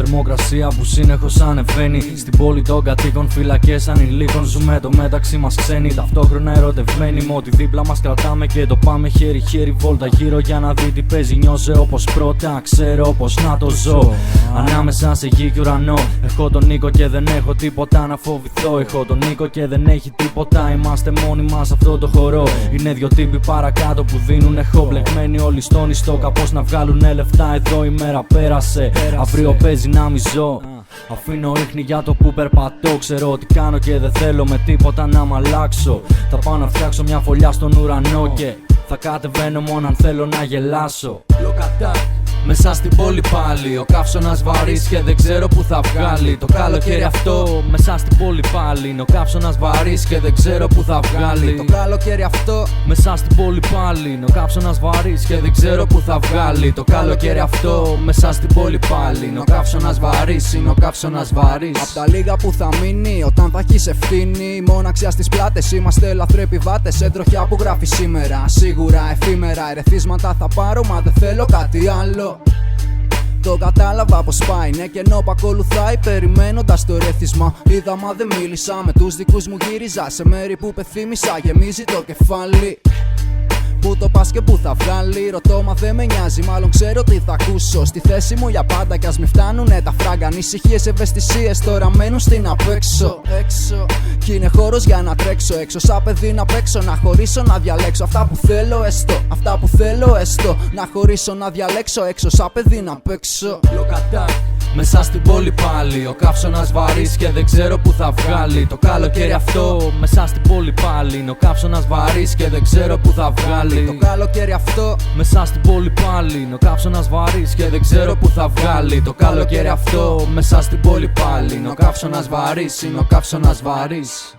Θερμοκρασία που συνεχώς ανεβαίνει. Στην πόλη των κατοίκων, φυλακές ανηλίκων. Ζούμε το μεταξύ μας ξένοι, ταυτόχρονα ερωτευμένοι. Με ό,τι δίπλα μας κρατάμε και το πάμε χέρι-χέρι. Βόλτα γύρω για να δει τι παίζει. Νιώσε όπως πρώτα, ξέρω πως να το ζω. Ανάμεσα σε γη και ουρανό. Έχω τον Νίκο και δεν έχω τίποτα να φοβηθώ. Έχω τον Νίκο και δεν έχει τίποτα. Είμαστε μόνοι μας σε αυτό το χώρο. Είναι δυο τύποι παρακάτω που δίνουν εχώ. Μπλεγμένοι όλοι στον ιστό. Κάπως να βγάλουνε λεφτά. Εδώ η μέρα πέρασε. Αύριο παίζει να μιζώ. Αφήνω ίχνη για το που περπατώ. Ξέρω τι κάνω και δεν θέλω με τίποτα να μ' αλλάξω. Θα πάω να φτιάξω μια φωλιά στον ουρανό και θα κατεβαίνω μόνο αν θέλω να γελάσω. Μέσα στην πόλη πάλι, ο καύσωνας βαρύς και δεν ξέρω που θα βγάλει. Το καλοκαίρι αυτό, μέσα στην πόλη πάλι, είναι ο καύσωνας βαρύς και δεν ξέρω που θα βγάλει. Το καλοκαίρι αυτό, μέσα στην πόλη πάλι, είναι ο καύσωνας βαρύς και δεν ξέρω που θα βγάλει. Το καλοκαίρι αυτό, μέσα στην πόλη πάλι, είναι ο καύσωνας βαρύς, είναι ο καύσωνας βαρύς. απ' τα λίγα που θα μείνει όταν θα έχεις ευθύνη. Μοναξιά στις πλάτες, είμαστε λαθρεπιβάτες σε τροχιά που γράφει σήμερα. Σίγουρα εφήμερα, ερεθίσματα θα πάρω, μα δεν θέλω κάτι άλλο. Το κατάλαβα πως πάει, ναι και ενώ ακολουθάει περιμένοντας το ερεθίσμα. Είδα μα δεν μίλησα, με τους δικούς μου γύριζα σε μέρη που πεθύμησα, γεμίζει το κεφάλι. Πού το πας και πού θα βγάλει, ρωτώ μα δεν με νοιάζει, μάλλον ξέρω τι θα ακούσω. Στη θέση μου για πάντα κι ας μη φτάνουνε τα φράγκα. Ανησυχίες, ευαισθησίες τώρα μένουν στην απέξω. Κι είναι χώρος για να τρέξω έξω, σαν παιδί να παίξω, να χωρίσω, να διαλέξω. Αυτά που θέλω έστω, αυτά που θέλω έστω. Να χωρίσω, να διαλέξω έξω, σαν παιδί να παίξω. Μέσα στην πόλη πάλι, ο καύσωνας βαρύς και δεν ξέρω που θα βγάλει. Το καλοκαίρι αυτό, μέσα στην πόλη πάλι, είναι ο καύσωνας βαρύς και δεν ξέρω που θα βγάλει. Το καλοκαίρι αυτό, μέσα στην πόλη πάλι, είναι ο καύσωνας βαρύς και δεν ξέρω που θα βγάλει. Το καλοκαίρι αυτό, μέσα στην πόλη πάλι, είναι ο καύσωνας βαρύς, είναι ο καύσωνας βαρύς.